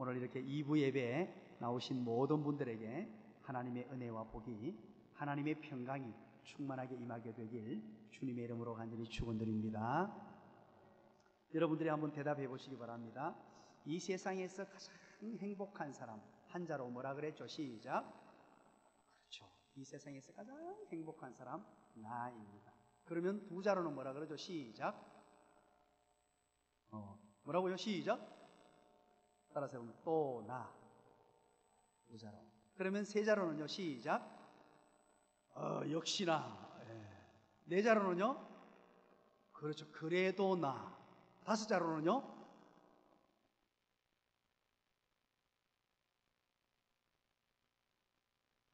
오늘 이렇게 2부 예배에 나오신 모든 분들에게 하나님의 은혜와 복이, 하나님의 평강이 충만하게 임하게 되길 주님의 이름으로 간절히 축원드립니다. 여러분들이 한번 대답해 보시기 바랍니다. 이 세상에서 가장 행복한 사람, 한자로 뭐라 그랬죠? 시작. 그렇죠. 이 세상에서 가장 행복한 사람 나입니다. 그러면 두 자로는 뭐라 그러죠? 시작. 뭐라고요? 시작. 따라서 해보면 또 나. 두 자로. 그러면 세 자로는요? 시작. 역시나. 네 자로는요? 그렇죠. 그래도 나. 다섯 자로는요?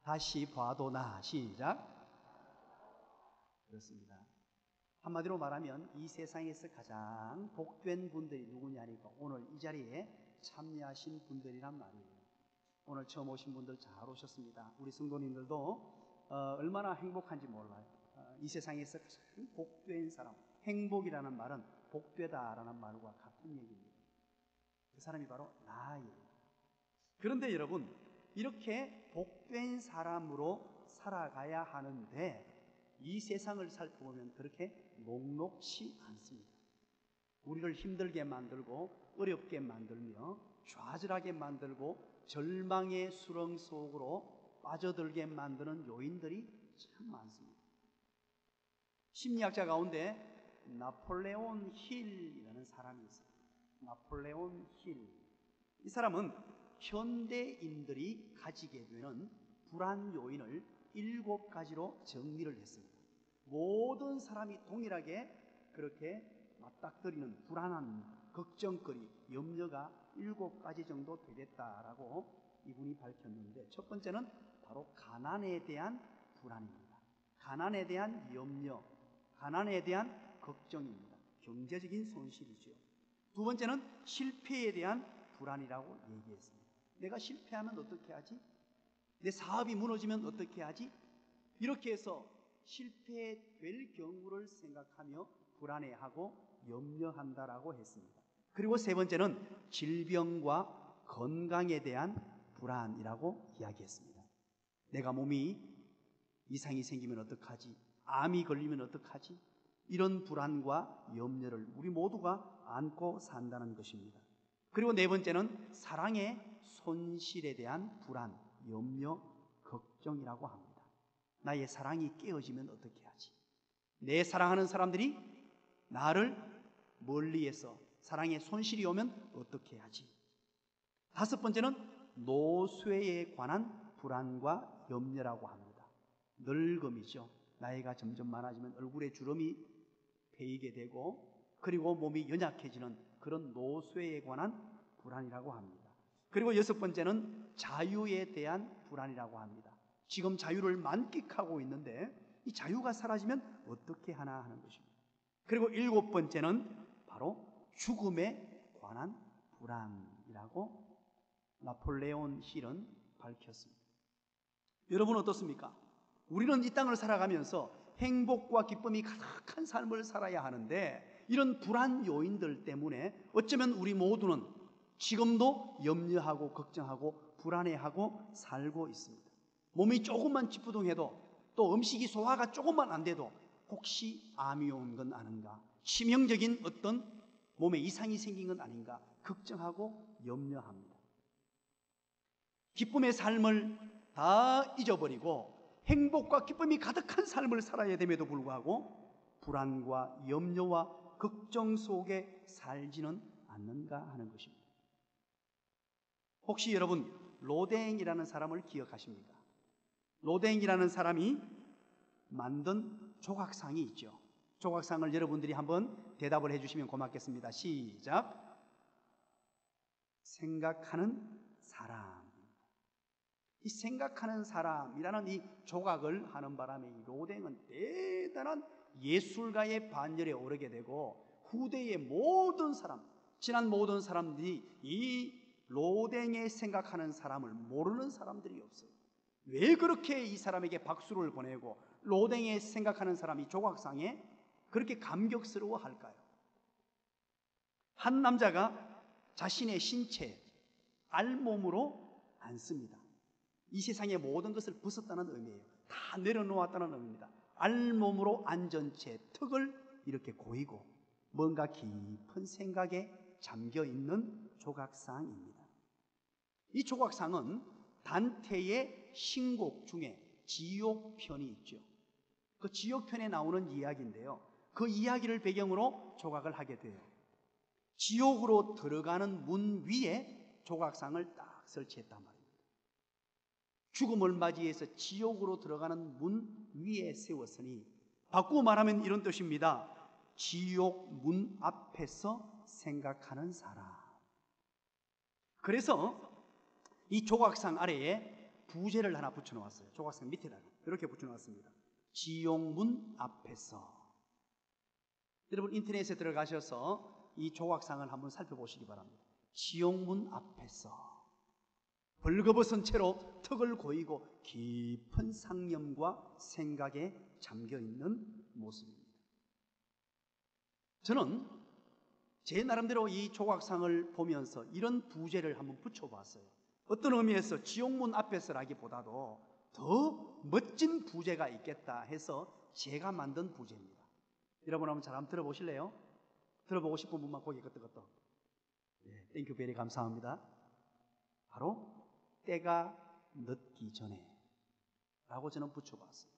다시 봐도 나. 시작. 그렇습니다. 한마디로 말하면 이 세상에서 가장 복된 분들이 누구냐니까 오늘 이 자리에 참여하신 분들이란 말이에요. 오늘 처음 오신 분들 잘 오셨습니다. 우리 성도님들도 얼마나 행복한지 몰라요. 이 세상에서 가장 복된 사람, 행복이라는 말은 복되다라는 말과 같은 얘기입니다. 그 사람이 바로 나예요. 그런데 여러분, 이렇게 복된 사람으로 살아가야 하는데 이 세상을 살펴보면 그렇게 녹록치 않습니다. 우리를 힘들게 만들고 어렵게 만들며 좌절하게 만들고 절망의 수렁 속으로 빠져들게 만드는 요인들이 참 많습니다. 심리학자 가운데 나폴레온 힐이라는 사람이 있어요. 나폴레온 힐. 이 사람은 현대인들이 가지게 되는 불안 요인을 7가지로 정리를 했습니다. 모든 사람이 동일하게 그렇게 맞닥뜨리는 불안한 걱정거리, 염려가 7가지 정도 되겠다라고 이분이 밝혔는데, 첫 번째는 바로 가난에 대한 불안입니다. 가난에 대한 염려, 가난에 대한 걱정입니다. 경제적인 손실이죠. 두 번째는 실패에 대한 불안이라고 얘기했습니다. 내가 실패하면 어떻게 하지? 내 사업이 무너지면 어떻게 하지? 이렇게 해서 실패될 경우를 생각하며 불안해하고 염려한다라고 했습니다. 그리고 세 번째는 질병과 건강에 대한 불안이라고 이야기했습니다. 내가 몸이 이상이 생기면 어떡하지? 암이 걸리면 어떡하지? 이런 불안과 염려를 우리 모두가 안고 산다는 것입니다. 그리고 네 번째는 사랑의 손실에 대한 불안, 염려, 걱정이라고 합니다. 나의 사랑이 깨어지면 어떻게 하지? 내 사랑하는 사람들이 나를 멀리해서 사랑의 손실이 오면 어떻게 하지? 다섯 번째는 노쇠에 관한 불안과 염려라고 합니다. 늙음이죠. 나이가 점점 많아지면 얼굴에 주름이 배이게 되고 그리고 몸이 연약해지는 그런 노쇠에 관한 불안이라고 합니다. 그리고 여섯 번째는 자유에 대한 불안이라고 합니다. 지금 자유를 만끽하고 있는데 이 자유가 사라지면 어떻게 하나 하는 것입니다. 그리고 일곱 번째는 바로 죽음에 관한 불안이라고 나폴레온 힐은 밝혔습니다. 여러분 어떻습니까? 우리는 이 땅을 살아가면서 행복과 기쁨이 가득한 삶을 살아야 하는데 이런 불안 요인들 때문에 어쩌면 우리 모두는 지금도 염려하고 걱정하고 불안해하고 살고 있습니다. 몸이 조금만 찌뿌둥해도 또 음식이 소화가 조금만 안 돼도 혹시 암이 온 건 아닌가, 치명적인 어떤 몸에 이상이 생긴 건 아닌가 걱정하고 염려합니다. 기쁨의 삶을 다 잊어버리고 행복과 기쁨이 가득한 삶을 살아야 됨에도 불구하고 불안과 염려와 걱정 속에 살지는 않는가 하는 것입니다. 혹시 여러분 로댕이라는 사람을 기억하십니까? 로댕이라는 사람이 만든 조각상이 있죠. 조각상을 여러분들이 한번 대답을 해주시면 고맙겠습니다. 시작. 생각하는 사람. 이 생각하는 사람이라는 이 조각을 하는 바람에 이 로댕은 대단한 예술가의 반열에 오르게 되고 후대의 모든 사람, 지난 모든 사람들이 이 로댕의 생각하는 사람을 모르는 사람들이 없어요. 왜 그렇게 이 사람에게 박수를 보내고 로댕의 생각하는 사람이 조각상에 그렇게 감격스러워 할까요? 한 남자가 자신의 신체, 알몸으로 앉습니다. 이 세상의 모든 것을 벗었다는 의미예요. 다 내려놓았다는 의미입니다. 알몸으로 앉은 채 턱을 이렇게 고이고 뭔가 깊은 생각에 잠겨있는 조각상입니다. 이 조각상은 단테의 신곡 중에 지옥편이 있죠. 그 지옥편에 나오는 이야기인데요, 그 이야기를 배경으로 조각을 하게 돼요. 지옥으로 들어가는 문 위에 조각상을 딱 설치했단 말입니다. 죽음을 맞이해서 지옥으로 들어가는 문 위에 세웠으니, 바꾸어 말하면 이런 뜻입니다. 지옥 문 앞에서 생각하는 사람. 그래서 이 조각상 아래에 부제를 하나 붙여놓았어요. 조각상 밑에다가 이렇게 붙여놓았습니다. 지옥문 앞에서. 여러분 인터넷에 들어가셔서 이 조각상을 한번 살펴보시기 바랍니다. 지옥문 앞에서 벌거벗은 채로 턱을 고이고 깊은 상념과 생각에 잠겨있는 모습입니다. 저는 제 나름대로 이 조각상을 보면서 이런 부제를 한번 붙여봤어요. 어떤 의미에서 지옥문 앞에서라기보다도 더 멋진 부제가 있겠다 해서 제가 만든 부제입니다. 여러분 한번 들어보실래요? 들어보고 싶은 분만 고개 끄덕끄덕. 땡큐 베리 감사합니다. 바로 때가 늦기 전에 라고 저는 붙여봤어요.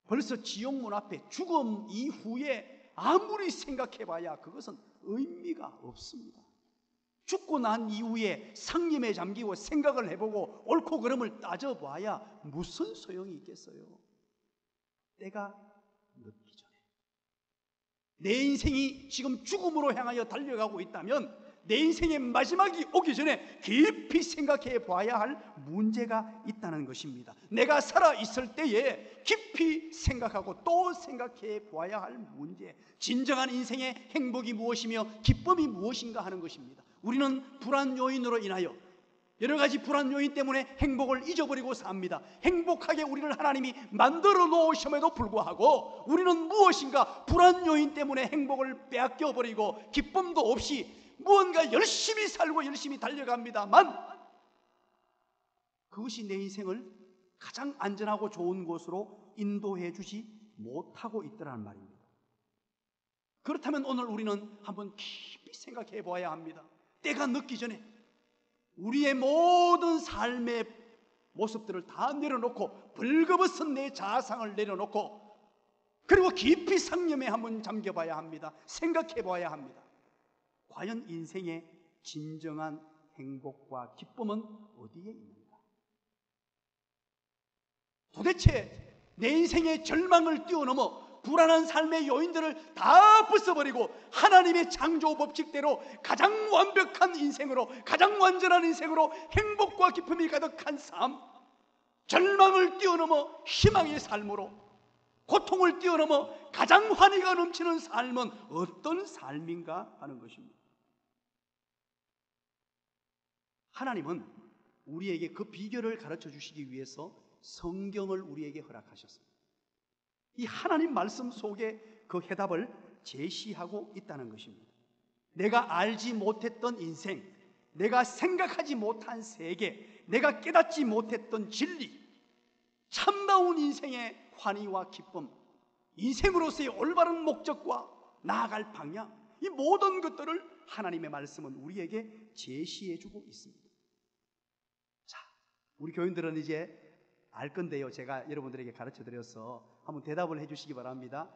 벌써 지옥문 앞에 죽음 이후에 아무리 생각해봐야 그것은 의미가 없습니다. 죽고 난 이후에 상념에 잠기고 생각을 해보고 옳고 그름을 따져봐야 무슨 소용이 있겠어요? 때가 늦기 전에. 내 인생이 지금 죽음으로 향하여 달려가고 있다면 내 인생의 마지막이 오기 전에 깊이 생각해 봐야 할 문제가 있다는 것입니다. 내가 살아있을 때에 깊이 생각하고 또 생각해 봐야 할 문제, 진정한 인생의 행복이 무엇이며 기쁨이 무엇인가 하는 것입니다. 우리는 불안 요인으로 인하여 여러 가지 불안 요인 때문에 행복을 잊어버리고 삽니다. 행복하게 우리를 하나님이 만들어 놓으심에도 불구하고 우리는 무엇인가 불안 요인 때문에 행복을 빼앗겨 버리고 기쁨도 없이 무언가 열심히 살고 열심히 달려갑니다만 그것이 내 인생을 가장 안전하고 좋은 곳으로 인도해 주지 못하고 있더라는 말입니다. 그렇다면 오늘 우리는 한번 깊이 생각해 보아야 합니다. 때가 늦기 전에 우리의 모든 삶의 모습들을 다 내려놓고 벌거벗은 내 자아상을 내려놓고 그리고 깊이 상념에 한번 잠겨봐야 합니다. 생각해 봐야 합니다. 과연 인생의 진정한 행복과 기쁨은 어디에 있는가? 도대체 내 인생의 절망을 뛰어넘어 불안한 삶의 요인들을 다 부숴버리고 하나님의 창조 법칙대로 가장 완벽한 인생으로, 가장 완전한 인생으로 행복과 기쁨이 가득한 삶, 절망을 뛰어넘어 희망의 삶으로, 고통을 뛰어넘어 가장 환희가 넘치는 삶은 어떤 삶인가 하는 것입니다. 하나님은 우리에게 그 비결을 가르쳐 주시기 위해서 성경을 우리에게 허락하셨습니다. 이 하나님 말씀 속에 그 해답을 제시하고 있다는 것입니다. 내가 알지 못했던 인생, 내가 생각하지 못한 세계, 내가 깨닫지 못했던 진리, 참다운 인생의 환희와 기쁨, 인생으로서의 올바른 목적과 나아갈 방향, 이 모든 것들을 하나님의 말씀은 우리에게 제시해주고 있습니다. 자, 우리 교인들은 이제 알 건데요, 제가 여러분들에게 가르쳐드려서 한번 대답을 해주시기 바랍니다.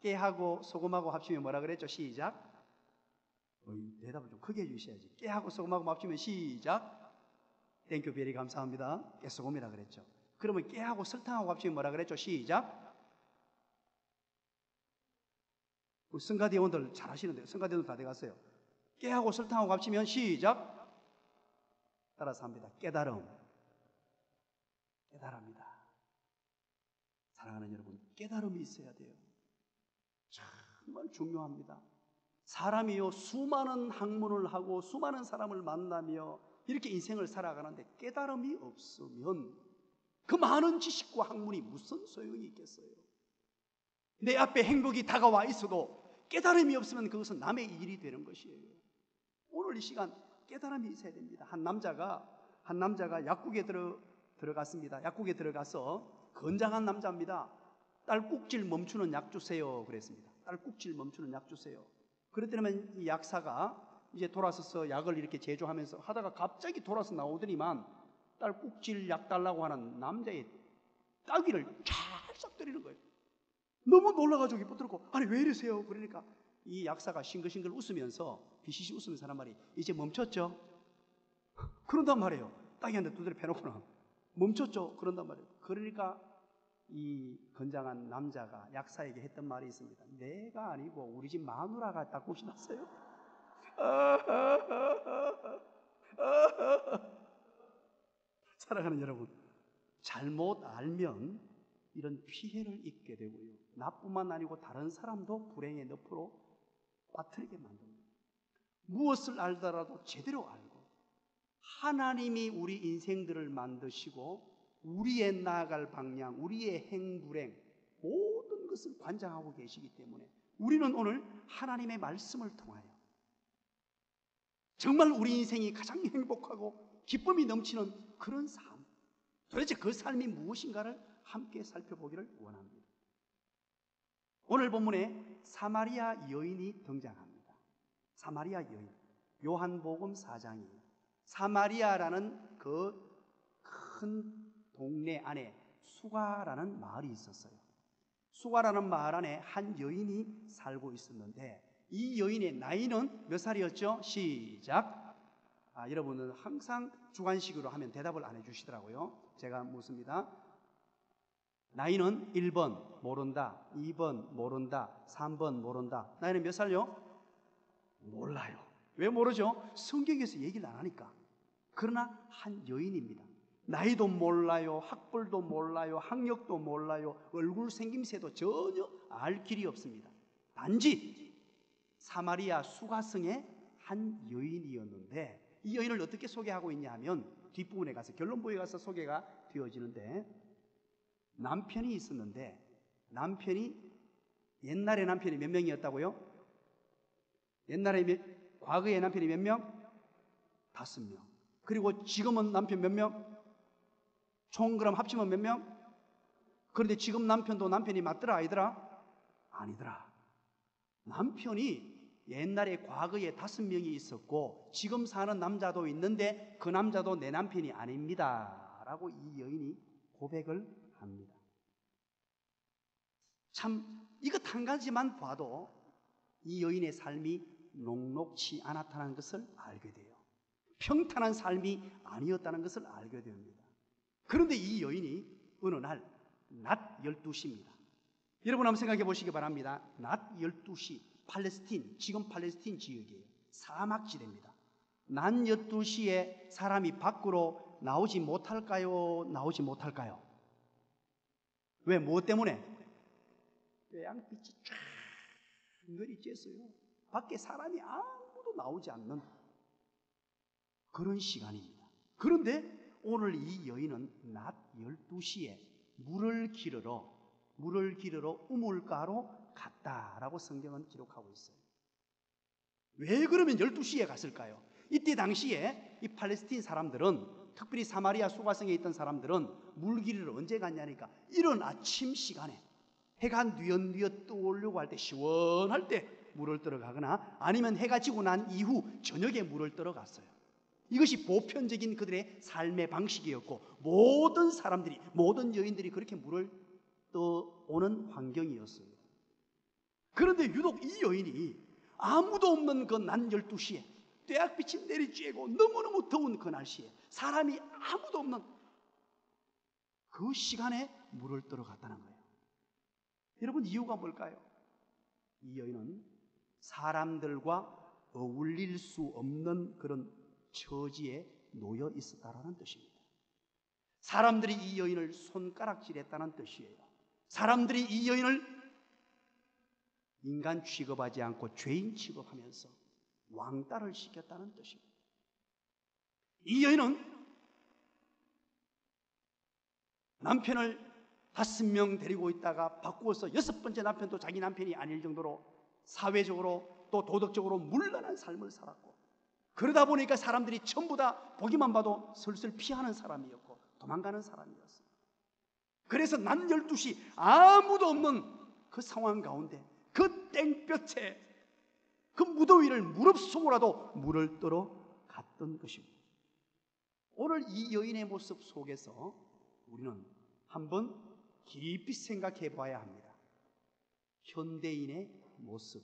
깨하고 소금하고 합치면 뭐라 그랬죠? 시작. 대답을 좀 크게 해주셔야지. 깨하고 소금하고 합치면 시작. 땡큐 베리 감사합니다. 깨소금이라 그랬죠. 그러면 깨하고 설탕하고 합치면 뭐라 그랬죠? 시작. 성가대원들 잘하시는데요. 성가대원들 다 돼갔어요. 깨하고 설탕하고 합치면 시작. 따라서 합니다. 깨달음. 깨달합니다. 사랑하는 여러분, 깨달음이 있어야 돼요. 정말 중요합니다. 사람이요, 수많은 학문을 하고 수많은 사람을 만나며 이렇게 인생을 살아가는데 깨달음이 없으면 그 많은 지식과 학문이 무슨 소용이 있겠어요? 내 앞에 행복이 다가와 있어도 깨달음이 없으면 그것은 남의 일이 되는 것이에요. 오늘 이 시간 깨달음이 있어야 됩니다. 한 남자가 약국에 들어갔습니다. 약국에 들어가서 건장한 남자입니다. 딸꾹질 멈추는 약 주세요 그랬습니다. 딸꾹질 멈추는 약 주세요. 그랬더니만 이 약사가 이제 돌아서서 약을 이렇게 제조하면서 하다가 갑자기 돌아서 나오더니만 딸꾹질 약 달라고 하는 남자의 따귀를 찰싹 때리는 거예요. 너무 놀라가지고 붙들고 아니 왜 이러세요? 그러니까 이 약사가 싱글싱글 웃으면서 비시시 웃으면서 하는 말이 이제 멈췄죠? 그런단 말이에요. 따귀한테 두드려 패놓고는 멈췄죠? 그런단 말이에요. 그러니까 이 건장한 남자가 약사에게 했던 말이 있습니다. 내가 아니고 우리 집 마누라가 딸꾹이 났어요. 사랑하는 여러분, 잘못 알면 이런 피해를 입게 되고요. 나뿐만 아니고 다른 사람도 불행의 늪으로 빠뜨리게 만듭니다. 무엇을 알더라도 제대로 알고 하나님이 우리 인생들을 만드시고 우리의 나아갈 방향, 우리의 행불행 모든 것을 관장하고 계시기 때문에 우리는 오늘 하나님의 말씀을 통하여 정말 우리 인생이 가장 행복하고 기쁨이 넘치는 그런 삶, 도대체 그 삶이 무엇인가를 함께 살펴보기를 원합니다. 오늘 본문에 사마리아 여인이 등장합니다. 사마리아 여인, 요한복음 4장이에요. 사마리아라는 그 큰 동네 안에 수가라는 마을이 있었어요. 수가라는 마을 안에 한 여인이 살고 있었는데 이 여인의 나이는 몇 살이었죠? 시작. 여러분은 항상 주관식으로 하면 대답을 안 해주시더라고요. 제가 묻습니다. 나이는 1번 모른다, 2번 모른다, 3번 모른다. 나이는 몇 살요? 몰라요. 왜 모르죠? 성경에서 얘기를 안 하니까. 그러나 한 여인입니다. 나이도 몰라요, 학벌도 몰라요, 학력도 몰라요, 얼굴 생김새도 전혀 알 길이 없습니다. 단지 사마리아 수가성의 한 여인이었는데 이 여인을 어떻게 소개하고 있냐 하면 뒷부분에 가서 결론부에 가서 소개가 되어지는데 남편이 있었는데 옛날에 남편이 몇 명이었다고요? 과거에 남편이 몇 명? 5명. 그리고 지금은 남편 몇 명? 총 그럼 합치면 몇 명? 그런데 지금 남편도 남편이 맞더라 아니더라? 아니더라. 남편이 옛날에 과거에 5명이 있었고 지금 사는 남자도 있는데 그 남자도 내 남편이 아닙니다 라고 이 여인이 고백을 합니다. 참 이것 한 가지만 봐도 이 여인의 삶이 녹록치 않았다는 것을 알게 돼요. 평탄한 삶이 아니었다는 것을 알게 됩니다. 그런데 이 여인이 어느 날 낮 12시입니다. 여러분 한번 생각해 보시기 바랍니다. 낮 12시 팔레스틴, 지금 팔레스틴 지역이에요. 사막지대입니다. 낮 12시에 사람이 밖으로 나오지 못할까요? 나오지 못할까요? 왜? 무엇 때문에? 태양빛이 쫙 은근히 쬐어요. 밖에 사람이 아무도 나오지 않는 그런 시간입니다. 그런데 오늘 이 여인은 낮 12시에 물을 기르러 우물가로 갔다라고 성경은 기록하고 있어요. 왜 그러면 12시에 갔을까요? 이때 당시에 이 팔레스틴 사람들은, 특별히 사마리아 수가성에 있던 사람들은 물 기르러 언제 갔냐니까 이른 아침 시간에 해가 뉘엿뉘엿 떠오르려고 할 때, 시원할 때 물을 떠러 가거나 아니면 해가 지고 난 이후 저녁에 물을 떠러 갔어요. 이것이 보편적인 그들의 삶의 방식이었고 모든 사람들이, 모든 여인들이 그렇게 물을 떠오는 환경이었어요. 그런데 유독 이 여인이 아무도 없는 그 낮 12시에 떼약빛이 내리쬐고 너무너무 더운 그 날씨에 사람이 아무도 없는 그 시간에 물을 떠러 갔다는 거예요. 여러분, 이유가 뭘까요? 이 여인은 사람들과 어울릴 수 없는 그런 처지에 놓여 있었다라는 뜻입니다. 사람들이 이 여인을 손가락질했다는 뜻이에요. 사람들이 이 여인을 인간 취급하지 않고 죄인 취급하면서 왕따를 시켰다는 뜻입니다. 이 여인은 남편을 5명 데리고 있다가 바꾸어서 6번째 남편도 자기 남편이 아닐 정도로 사회적으로 또 도덕적으로 문란한 삶을 살았고, 그러다 보니까 사람들이 전부 다 보기만 봐도 슬슬 피하는 사람이었고 도망가는 사람이었어요. 그래서 낮 12시 아무도 없는 그 상황 가운데 그 땡볕에 그 무더위를 무릅쓰고라도 물을 떠러 갔던 것입니다. 오늘 이 여인의 모습 속에서 우리는 한번 깊이 생각해 봐야 합니다. 현대인의 모습.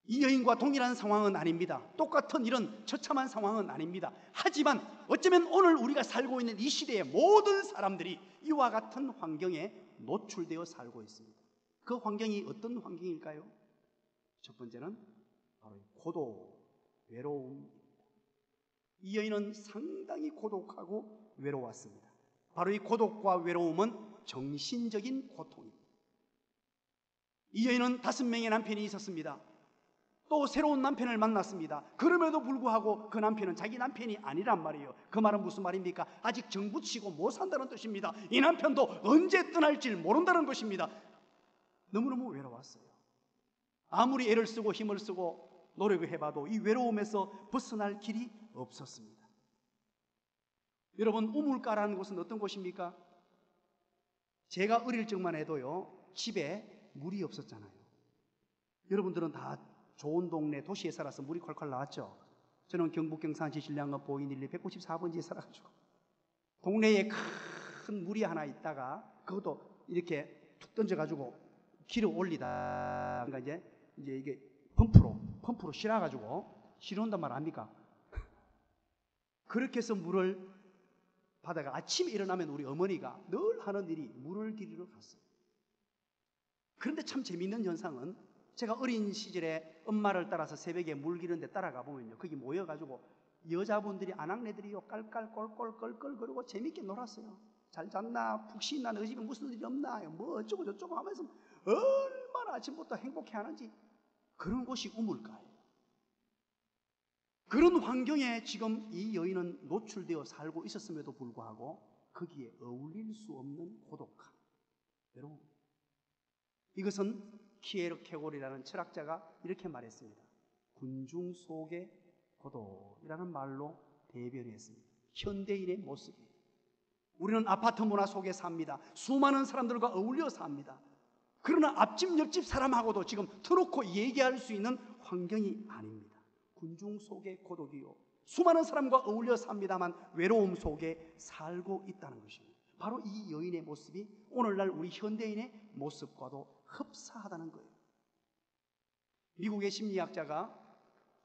이 여인과 동일한 상황은 아닙니다. 똑같은 이런 처참한 상황은 아닙니다. 하지만 어쩌면 오늘 우리가 살고 있는 이 시대의 모든 사람들이 이와 같은 환경에 노출되어 살고 있습니다. 그 환경이 어떤 환경일까요? 첫 번째는 바로 고독, 외로움입니다. 이 여인은 상당히 고독하고 외로웠습니다. 바로 이 고독과 외로움은 정신적인 고통입니다. 이 여인은 5명의 남편이 있었습니다. 또 새로운 남편을 만났습니다. 그럼에도 불구하고 그 남편은 자기 남편이 아니란 말이에요. 그 말은 무슨 말입니까? 아직 정부치고 못 산다는 뜻입니다. 이 남편도 언제 떠날지 모른다는 것입니다. 너무너무 외로웠어요. 아무리 애를 쓰고 힘을 쓰고 노력을 해봐도 이 외로움에서 벗어날 길이 없었습니다. 여러분, 우물가라는 곳은 어떤 곳입니까? 제가 어릴 적만 해도요, 집에 물이 없었잖아요. 여러분들은 다 좋은 동네 도시에 살아서 물이 콸콸 나왔죠. 저는 경북 경산시 신량읍 보인 1, 194번지에 살아가지고 동네에 큰 물이 하나 있다가 그것도 이렇게 툭 던져가지고 길을 올리다 이제 이게 펌프로 실어가지고 실어온단 말 아닙니까? 그렇게 해서 물을 받아가 아침에 일어나면 우리 어머니가 늘 하는 일이 물을 기르러 갔어요. 그런데 참 재미있는 현상은 제가 어린 시절에 엄마를 따라서 새벽에 물 기르는 데 따라가 보면요, 거기 모여가지고 여자분들이 아낙네들이요 깔깔꼴꼴 껄껄거리고 재밌게 놀았어요. 잘 잤나? 푹 쉬나? 너희 집에 무슨 일이 없나? 뭐 어쩌고 저쩌고 하면서 얼마나 아침부터 행복해하는지. 그런 곳이 우물가예요. 그런 환경에 지금 이 여인은 노출되어 살고 있었음에도 불구하고 거기에 어울릴 수 없는 고독함, 외로움. 이것은 키에르케고르라는 철학자가 이렇게 말했습니다. 군중 속의 고독이라는 말로 대변했습니다. 현대인의 모습이에요. 우리는 아파트 문화 속에 삽니다. 수많은 사람들과 어울려 삽니다. 그러나 앞집 옆집 사람하고도 지금 터놓고 얘기할 수 있는 환경이 아닙니다. 군중 속의 고독이요, 수많은 사람과 어울려 삽니다만 외로움 속에 살고 있다는 것입니다. 바로 이 여인의 모습이 오늘날 우리 현대인의 모습과도 흡사하다는 거예요. 미국의 심리학자가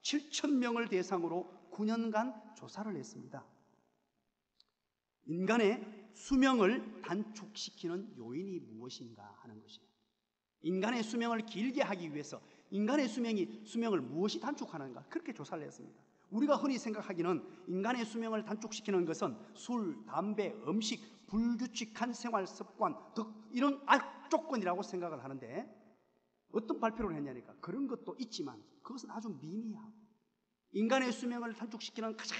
7,000명을 대상으로 9년간 조사를 했습니다. 인간의 수명을 단축시키는 요인이 무엇인가 하는 것이에요. 인간의 수명을 길게 하기 위해서 인간의 수명을 무엇이 단축하는가, 그렇게 조사를 했습니다. 우리가 흔히 생각하기는 인간의 수명을 단축시키는 것은 술, 담배, 음식, 불규칙한 생활 습관 이런 악조건이라고 생각을 하는데, 어떤 발표를 했냐니까 그런 것도 있지만 그것은 아주 미미하고 인간의 수명을 단축시키는 가장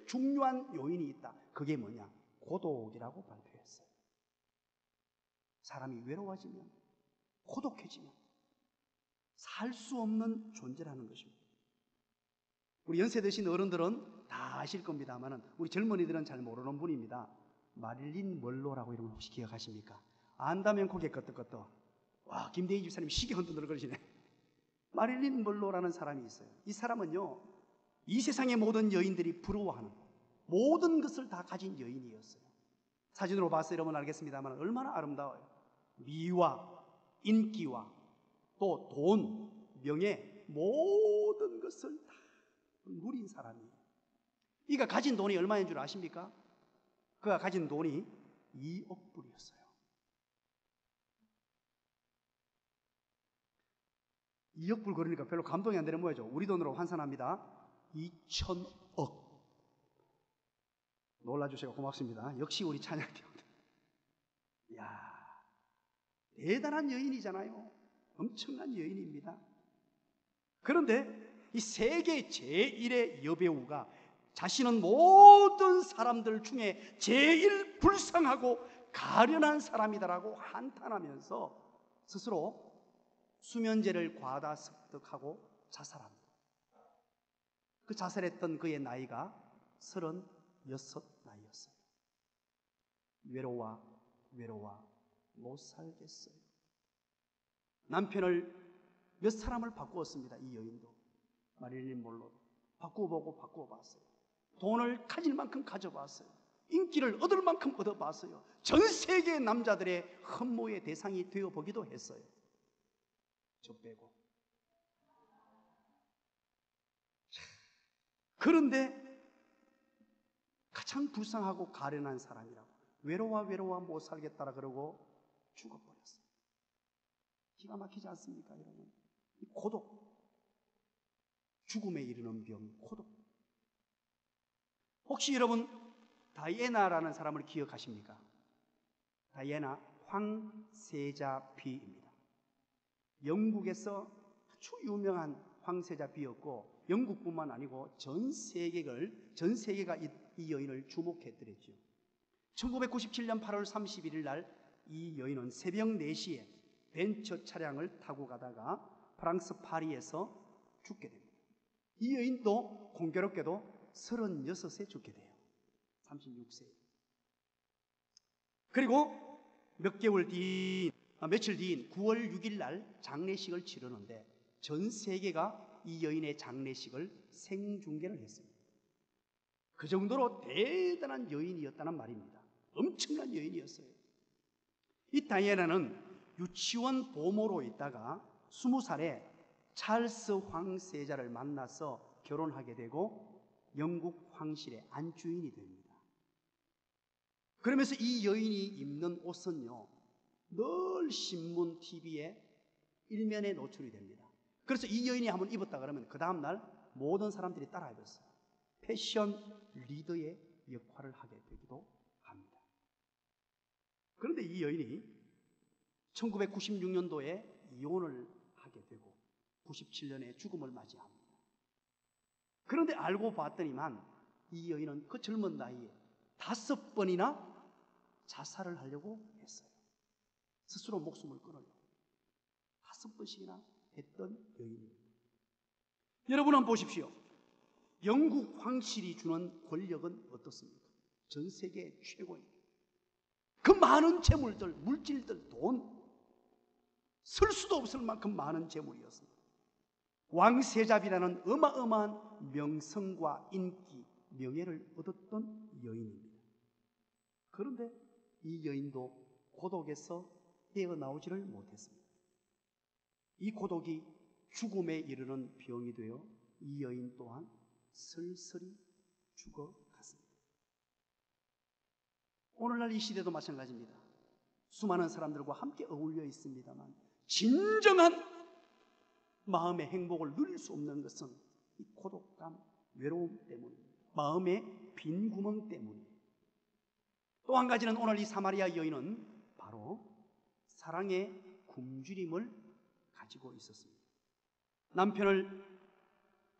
중요한 요인이 있다. 그게 뭐냐? 고독이라고 발표했어요. 사람이 외로워지면, 고독해지면 살 수 없는 존재라는 것입니다. 우리 연세 드신 어른들은 다 아실 겁니다만 우리 젊은이들은 잘 모르는 분입니다. 마릴린 먼로라고 이런 걸 혹시 기억하십니까? 안다면 고개 끄덕끄덕. 와, 김대희 집사님이 시계 흔들거리시네. 마릴린 먼로라는 사람이 있어요. 이 사람은요, 이 세상의 모든 여인들이 부러워하는 모든 것을 다 가진 여인이었어요. 사진으로 봐서 여러분 알겠습니다만 얼마나 아름다워요. 미와 인기와 또 돈, 명예, 모든 것을 다 누린 사람이에요. 이가 가진 돈이 얼마인 줄 아십니까? 그가 가진 돈이 2억 불이었어요. 2억 불 그러니까 별로 감동이 안 되는 모양이죠. 우리 돈으로 환산합니다. 2천억. 놀라주셔서 고맙습니다. 역시 우리 찬양팀들. 이야, 대단한 여인이잖아요. 엄청난 여인입니다. 그런데 이 세계 제1의 여배우가 자신은 모든 사람들 중에 제일 불쌍하고 가련한 사람이다라고 한탄하면서 스스로 수면제를 과다 습득하고 자살합니다. 그 자살했던 그의 나이가 36 나이였어요. 외로워 못 살겠어요. 남편을 몇 사람을 바꾸었습니다. 이 여인도 마릴린 몰로 바꾸어보고 바꾸어봤어요. 돈을 가질 만큼 가져봤어요. 인기를 얻을 만큼 얻어봤어요. 전 세계 남자들의 흠모의 대상이 되어보기도 했어요. 저 빼고. 그런데 가장 불쌍하고 가련한 사람이라고 외로워 못 살겠다라 그러고 죽어버렸어요. 기가 막히지 않습니까, 여러분? 이 고독, 죽음에 이르는 병, 고독. 혹시 여러분 다이애나라는 사람을 기억하십니까? 다이애나 황세자비입니다. 영국에서 아주 유명한 황세자비였고 영국뿐만 아니고 전 세계가 이 여인을 주목했더랬죠. 1997년 8월 31일 날 이 여인은 새벽 4시에 벤처 차량을 타고 가다가 프랑스 파리에서 죽게 됩니다. 이 여인도 공교롭게도 36세 죽게 돼요. 36세. 그리고 며칠 뒤인 9월 6일 날 장례식을 치르는데 전 세계가 이 여인의 장례식을 생중계를 했습니다. 그 정도로 대단한 여인이었다는 말입니다. 엄청난 여인이었어요. 이 다이애나는 유치원 보모로 있다가 20살에 찰스 황세자를 만나서 결혼하게 되고 영국 황실의 안주인이 됩니다. 그러면서 이 여인이 입는 옷은요, 늘 신문, TV에 일면에 노출이 됩니다. 그래서 이 여인이 한번 입었다 그러면 그 다음날 모든 사람들이 따라 입었어요. 패션 리더의 역할을 하게 되기도 합니다. 그런데 이 여인이 1996년도에 이혼을 하게 되고 97년에 죽음을 맞이합니다. 그런데 알고 봤더니만 이 여인은 그 젊은 나이에 5번이나 자살을 하려고 했어요. 스스로 목숨을 끊으려고 5번씩이나 했던 여인입니다. 여러분 한번 보십시오. 영국 황실이 주는 권력은 어떻습니까? 전 세계 최고입니다. 그 많은 재물들, 물질들, 돈, 쓸 수도 없을 만큼 많은 재물이었습니다. 왕세자비라는 어마어마한 명성과 인기, 명예를 얻었던 여인입니다. 그런데 이 여인도 고독에서 헤어나오지를 못했습니다. 이 고독이 죽음에 이르는 병이 되어 이 여인 또한 슬슬이 죽어갔습니다. 오늘날 이 시대도 마찬가지입니다. 수많은 사람들과 함께 어울려 있습니다만 진정한 마음의 행복을 누릴 수 없는 것은 이 고독감, 외로움 때문입니다. 마음의 빈 구멍 때문이에요. 또 한 가지는 오늘 이 사마리아 여인은 바로 사랑의 굶주림을 가지고 있었습니다. 남편을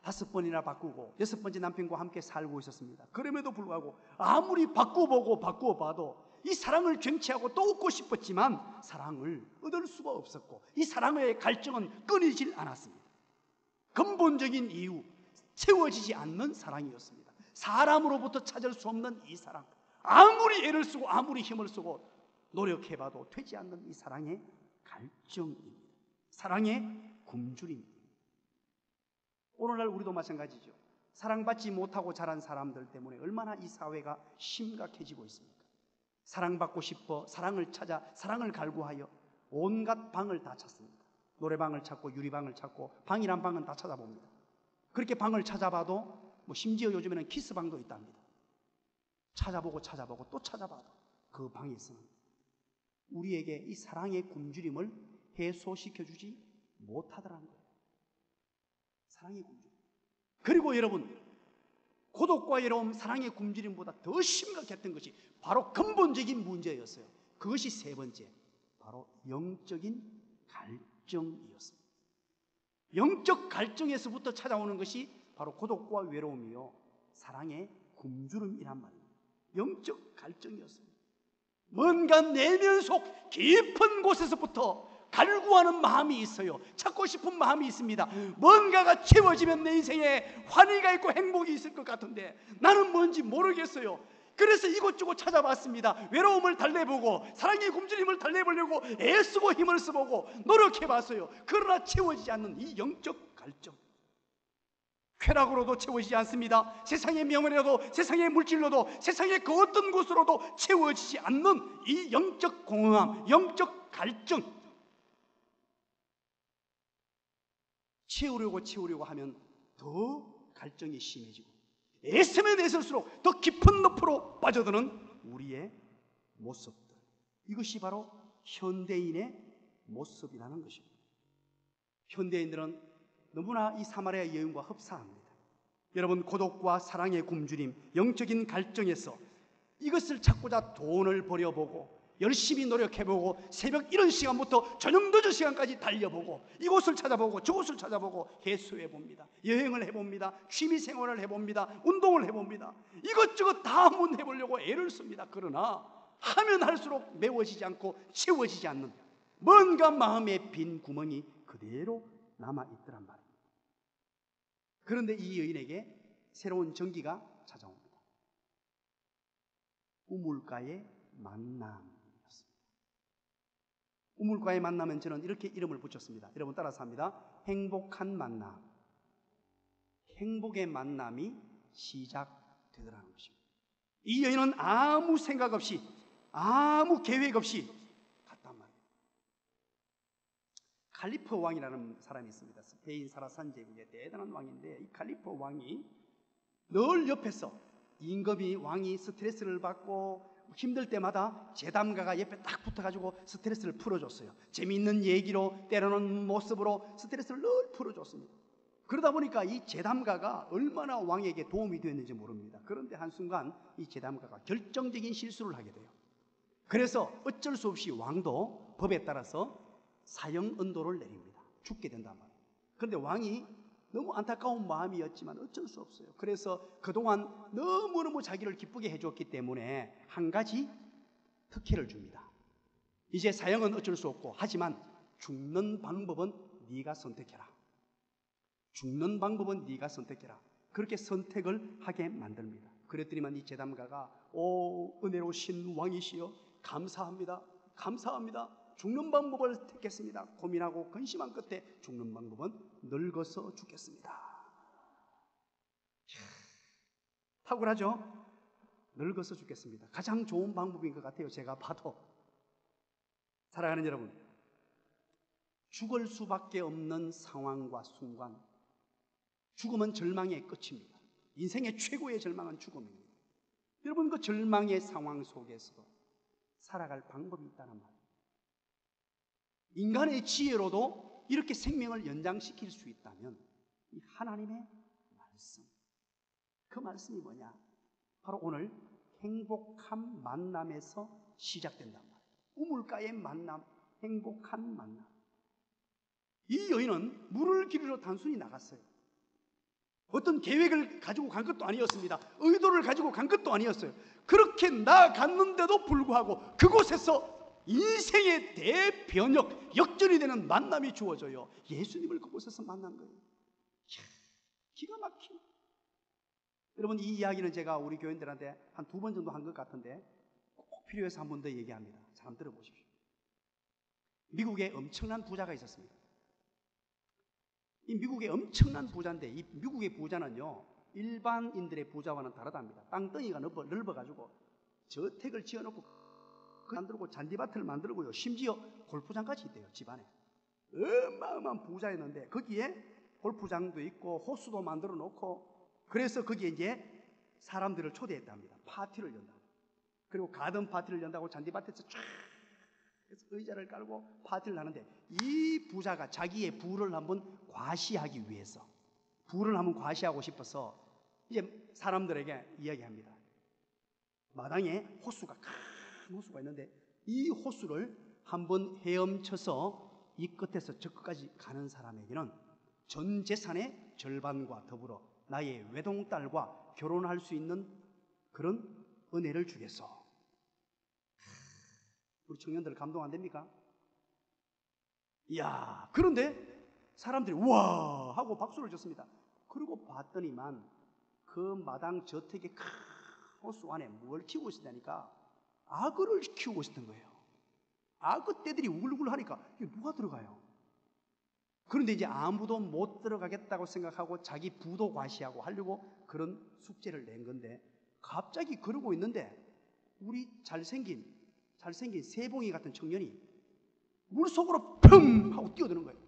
5번이나 바꾸고 6번째 남편과 함께 살고 있었습니다. 그럼에도 불구하고 아무리 바꾸어봐도 이 사랑을 쟁취하고 또 얻고 싶었지만 사랑을 얻을 수가 없었고 이 사랑의 갈증은 끊이질 않았습니다. 근본적인 이유, 채워지지 않는 사랑이었습니다. 사람으로부터 찾을 수 없는 이 사랑, 아무리 애를 쓰고 아무리 힘을 쓰고 노력해봐도 되지 않는 이 사랑의 갈증입니다. 사랑의 굶주림입니다. 오늘날 우리도 마찬가지죠. 사랑받지 못하고 자란 사람들 때문에 얼마나 이 사회가 심각해지고 있습니까? 사랑받고 싶어 사랑을 찾아 사랑을 갈구하여 온갖 방을 다 찾습니다. 노래방을 찾고 유리방을 찾고 방이란 방은 다 찾아봅니다. 그렇게 방을 찾아봐도 심지어 요즘에는 키스방도 있답니다. 찾아보고 또 찾아봐도 그 방에서는 우리에게 이 사랑의 굶주림을 해소시켜주지 못하더라는 거예요. 사랑의 굶주림. 그리고 여러분, 고독과 외로움, 사랑의 굶주림보다 더 심각했던 것이 바로 근본적인 문제였어요. 그것이 세 번째, 바로 영적인 갈증이었습니다. 영적 갈증에서부터 찾아오는 것이 바로 고독과 외로움이요, 사랑의 굶주림이란 말입니다. 영적 갈증이었습니다. 뭔가 내면 속 깊은 곳에서부터 갈구하는 마음이 있어요. 찾고 싶은 마음이 있습니다. 뭔가가 채워지면 내 인생에 환희가 있고 행복이 있을 것 같은데 나는 뭔지 모르겠어요. 그래서 이곳저곳 찾아봤습니다. 외로움을 달래보고 사랑의 굶주림을 달래보려고 애쓰고 힘을 써보고 노력해봤어요. 그러나 채워지지 않는 이 영적 갈증, 쾌락으로도 채워지지 않습니다. 세상의 명예로도, 세상의 물질로도, 세상의 그 어떤 것으로도 채워지지 않는 이 영적 공허함, 영적 갈증, 채우려고 하면 더 갈증이 심해지고 애쓰면 애쓸수록 더 깊은 늪으로 빠져드는 우리의 모습들, 이것이 바로 현대인의 모습이라는 것입니다. 현대인들은 너무나 이 사마리아 여인과 흡사합니다. 여러분, 고독과 사랑의 굶주림, 영적인 갈증에서 이것을 찾고자 돈을 버려보고 열심히 노력해보고 새벽 이른 시간부터 저녁 늦은 시간까지 달려보고 이곳을 찾아보고 저곳을 찾아보고 해수해봅니다. 여행을 해봅니다. 취미생활을 해봅니다. 운동을 해봅니다. 이것저것 다 한번 해보려고 애를 씁니다. 그러나 하면 할수록 메워지지 않고 채워지지 않는 뭔가 마음의 빈 구멍이 그대로 남아있더란 말입니다. 그런데 이 여인에게 새로운 전기가 찾아옵니다. 우물가의 만남. 우물가의 만남은 저는 이렇게 이름을 붙였습니다. 여러분 따라서 합니다. 행복한 만남. 행복의 만남이 시작되더라는 것입니다. 이 여인은 아무 생각 없이, 아무 계획 없이 갔단 말이에요. 칼리퍼 왕이라는 사람이 있습니다. 스페인 사라산 제국의 대단한 왕인데, 이 칼리퍼 왕이 늘 옆에서 임금이, 왕이 스트레스를 받고 힘들 때마다 제담가가 옆에 딱 붙어가지고 스트레스를 풀어줬어요. 재미있는 얘기로, 때로는 모습으로 스트레스를 늘 풀어줬습니다. 그러다 보니까 이 제담가가 얼마나 왕에게 도움이 되었는지 모릅니다. 그런데 한순간 이 제담가가 결정적인 실수를 하게 돼요. 그래서 어쩔 수 없이 왕도 법에 따라서 사형 언도를 내립니다. 죽게 된단 말이에요. 그런데 왕이 너무 안타까운 마음이었지만 어쩔 수 없어요. 그래서 그동안 너무너무 자기를 기쁘게 해줬기 때문에 한 가지 특혜를 줍니다. 이제 사형은 어쩔 수 없고, 하지만 죽는 방법은 네가 선택해라. 죽는 방법은 네가 선택해라. 그렇게 선택을 하게 만듭니다. 그랬더니만 이 제담가가, 오 은혜로우신 왕이시여, 감사합니다. 감사합니다. 죽는 방법을 택했습니다. 고민하고 근심한 끝에 죽는 방법은 늙어서 죽겠습니다. 탁월하죠? 늙어서 죽겠습니다. 가장 좋은 방법인 것 같아요. 제가 봐도. 사랑하는 여러분, 죽을 수밖에 없는 상황과 순간, 죽음은 절망의 끝입니다. 인생의 최고의 절망은 죽음입니다. 여러분, 그 절망의 상황 속에서도 살아갈 방법이 있다는 말. 인간의 지혜로도 이렇게 생명을 연장시킬 수 있다면 이 하나님의 말씀, 그 말씀이 뭐냐? 바로 오늘 행복한 만남에서 시작된단 말이에요. 우물가의 만남, 행복한 만남. 이 여인은 물을 기르러 단순히 나갔어요. 어떤 계획을 가지고 간 것도 아니었습니다. 의도를 가지고 간 것도 아니었어요. 그렇게 나갔는데도 불구하고 그곳에서 인생의 대변혁, 역전이 되는 만남이 주어져요. 예수님을 그곳에서 만난 거예요. 기가 막히네. 여러분, 이 이야기는 제가 우리 교인들한테 한 2번 정도 한 것 같은데 꼭 필요해서 한 번 더 얘기합니다. 잘 한번 들어보십시오. 미국에 엄청난 부자가 있었습니다. 이 미국의 엄청난 부자인데, 이 미국의 부자는요 일반인들의 부자와는 다르답니다. 땅덩이가 넓어가지고 저택을 지어놓고 만들고 잔디밭을 만들고요, 심지어 골프장까지 있대요. 집안에 어마어마한 부자였는데 거기에 골프장도 있고 호수도 만들어 놓고, 그래서 거기에 이제 사람들을 초대했답니다. 파티를 연다. 그리고 가든 파티를 연다고 잔디밭에서 쫙 의자를 깔고 파티를 하는데, 이 부자가 자기의 부를 한번 과시하기 위해서, 부를 한번 과시하고 싶어서 이제 사람들에게 이야기합니다. 마당에 호수가 큰 호수가 있는데 이 호수를 한번 헤엄쳐서 이 끝에서 저 끝까지 가는 사람에게는 전 재산의 절반과 더불어 나의 외동딸과 결혼할 수 있는 그런 은혜를 주겠소. 우리 청년들 감동 안 됩니까? 이야, 그런데 사람들이 우와 하고 박수를 쳤습니다. 그리고 봤더니만 그 마당 저택의 큰 호수 안에 뭘 키우고 있었다니까? 악어를 키우고 있었던 거예요. 악어 떼들이 우글우글 하니까 이게 누가 들어가요? 그런데 이제 아무도 못 들어가겠다고 생각하고 자기 부도 과시하고 하려고 그런 숙제를 낸 건데, 갑자기 그러고 있는데 우리 잘생긴 세봉이 같은 청년이 물속으로 펑 하고 뛰어드는 거예요.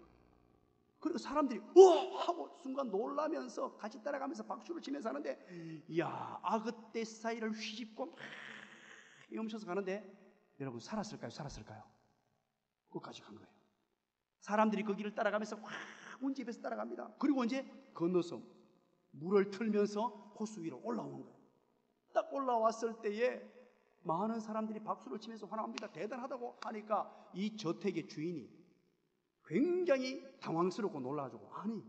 그리고 사람들이 우와 하고 순간 놀라면서 같이 따라가면서 박수를 치면서 하는데, 이야, 악어떼 사이를 휘집고 막 헤엄쳐서 가는데, 여러분 살았을까요? 끝까지 간 거예요. 사람들이 그 길을 따라가면서 확 운지 입에서 따라갑니다. 그리고 이제 건너서 물을 틀면서 호수 위로 올라오는 거예요. 딱 올라왔을 때에 많은 사람들이 박수를 치면서 환호합니다. 대단하다고 하니까 이 저택의 주인이 굉장히 당황스럽고 놀라가지고, 아니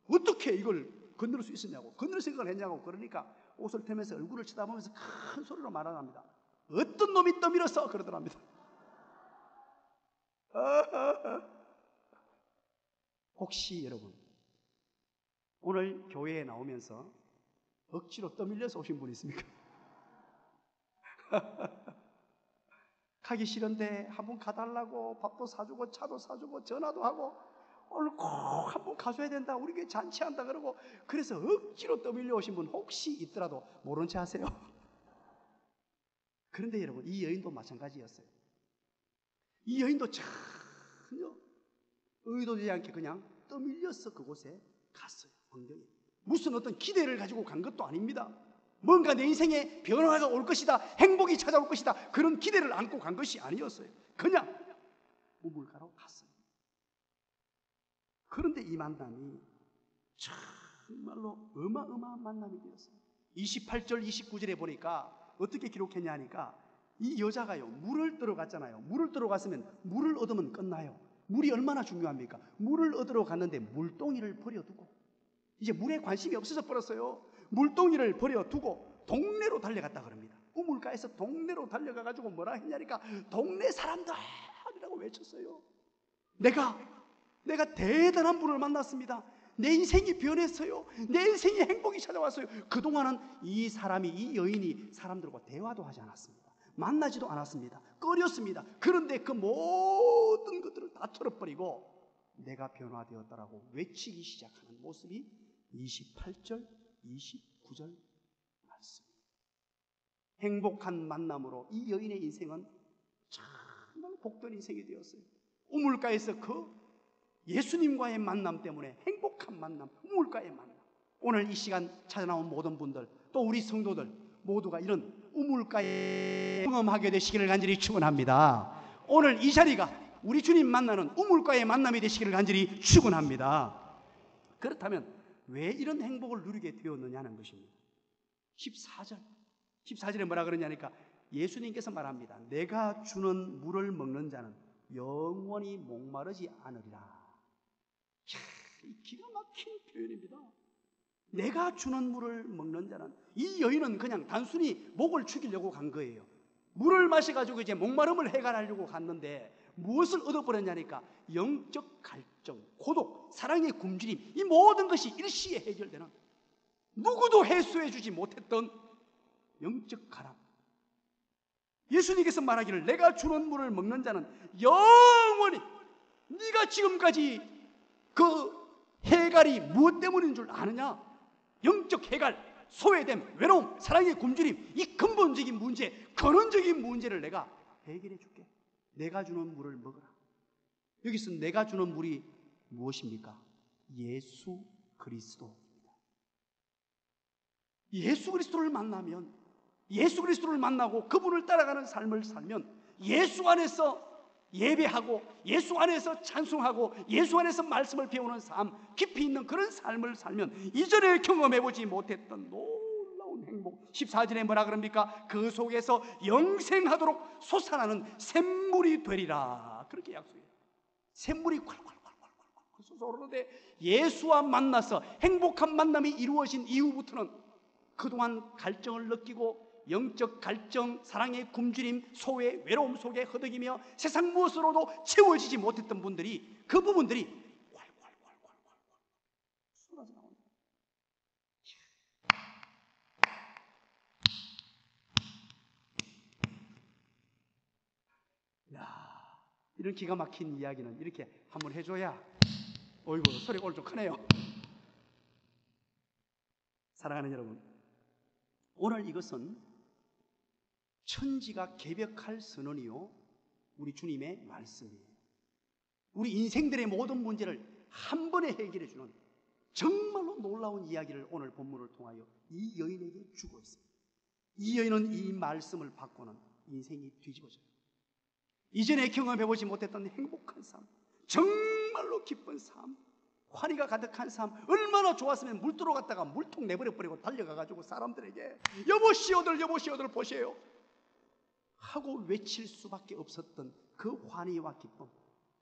어떻게 이걸 건널 수 있었냐고, 건널 생각을 했냐고. 그러니까 옷을 펴면서 얼굴을 쳐다보면서 큰 소리로 말하랍니다. 어떤 놈이 떠밀었어? 그러더랍니다. 혹시 여러분 오늘 교회에 나오면서 억지로 떠밀려서 오신 분 있습니까? 가기 싫은데 한번 가달라고 밥도 사주고 차도 사주고 전화도 하고 오늘 꼭 한번 가줘야 된다, 우리 교회 잔치한다 그러고, 그래서 억지로 떠밀려 오신 분 혹시 있더라도 모른 체 하세요. 그런데 여러분, 이 여인도 마찬가지였어요. 이 여인도 전혀 의도되지 않게 그냥 떠밀려서 그곳에 갔어요. 환경에 무슨 어떤 기대를 가지고 간 것도 아닙니다. 뭔가 내 인생에 변화가 올 것이다, 행복이 찾아올 것이다, 그런 기대를 안고 간 것이 아니었어요. 그냥 우물가로 갔어요. 그런데 이 만남이 정말로 어마어마한 만남이 되었어요. 28절 29절에 보니까 어떻게 기록했냐 하니까, 이 여자가요 물을 들어갔잖아요. 물을 들어갔으면 물을 얻으면 끝나요. 물이 얼마나 중요합니까? 물을 얻으러 갔는데 물동이를 버려두고, 이제 물에 관심이 없어져 버렸어요. 물동이를 버려두고 동네로 달려갔다 그럽니다. 우물가에서 동네로 달려가가지고 뭐라 했냐니까, 동네 사람들이라고 외쳤어요. 내가 대단한 분을 만났습니다. 내 인생이 변했어요. 내 인생에 행복이 찾아왔어요. 그동안은 이 여인이 사람들과 대화도 하지 않았습니다. 만나지도 않았습니다. 꺼렸습니다. 그런데 그 모든 것들을 다 털어버리고 내가 변화되었다라고 외치기 시작하는 모습이 28절 29절 말씀입니다. 행복한 만남으로 이 여인의 인생은 정말 복된 인생이 되었어요. 우물가에서 그 예수님과의 만남 때문에 행복한 만남, 우물가의 만남. 오늘 이 시간 찾아 나온 모든 분들, 또 우리 성도들 모두가 이런 우물가에 경험하게 되시기를 간절히 축원합니다. 오늘 이 자리가 우리 주님 만나는 우물가의 만남이 되시기를 간절히 축원합니다. 그렇다면 왜 이런 행복을 누리게 되었느냐는 것입니다. 14절에 뭐라 그러냐니까, 예수님께서 말합니다. 내가 주는 물을 먹는 자는 영원히 목마르지 않으리라. 이 기가 막힌 표현입니다. 내가 주는 물을 먹는 자는, 이 여인은 그냥 단순히 목을 축이려고 간 거예요. 물을 마셔가지고 이제 목마름을 해결하려고 갔는데 무엇을 얻어버렸냐니까, 영적 갈증, 고독, 사랑의 굶주림, 이 모든 것이 일시에 해결되는, 누구도 해소해주지 못했던 영적 가람. 예수님께서 말하기를 내가 주는 물을 먹는 자는 영원히, 네가 지금까지 그 해갈이 무엇 때문인 줄 아느냐? 영적 해갈, 소외됨, 외로움, 사랑의 굶주림, 이 근본적인 문제, 근원적인 문제를 내가 해결해 줄게. 내가 주는 물을 먹어라. 여기서 내가 주는 물이 무엇입니까? 예수 그리스도입니다. 예수 그리스도를 만나면, 예수 그리스도를 만나고 그분을 따라가는 삶을 살면, 예수 안에서 예배하고 예수 안에서 찬송하고 예수 안에서 말씀을 배우는 삶, 깊이 있는 그런 삶을 살면 이전에 경험해보지 못했던 놀라운 행복, 14절에 뭐라 그럽니까? 그 속에서 영생하도록 솟아나는 샘물이 되리라. 그렇게 약속해요. 샘물이 콸콸콸콸콸 솟아오르는데, 예수와 만나서 행복한 만남이 이루어진 이후부터는 그동안 갈증을 느끼고 영적 갈증, 사랑의 굶주림, 소외, 외로움 속에 허덕이며 세상 무엇으로도 채워지지 못했던 분들이, 그 부분들이 콸콸콸콸콸 쏟아져 나온다. 야, 이런 기가 막힌 이야기는 이렇게 한번 해줘야, 어이구 소리가 오늘 좀 크네요. 사랑하는 여러분, 오늘 이것은 천지가 개벽할 선언이요, 우리 주님의 말씀이에요. 우리 인생들의 모든 문제를 한 번에 해결해 주는 정말로 놀라운 이야기를 오늘 본문을 통하여 이 여인에게 주고 있습니다. 이 여인은 이 말씀을 받고는 인생이 뒤집어져요. 이전에 경험해보지 못했던 행복한 삶, 정말로 기쁜 삶, 환희가 가득한 삶, 얼마나 좋았으면 물도로 갔다가 물통 내버려버리고 달려가가지고 사람들에게 여보시오들 여보시오들 보세요 하고 외칠 수밖에 없었던 그 환희와 기쁨,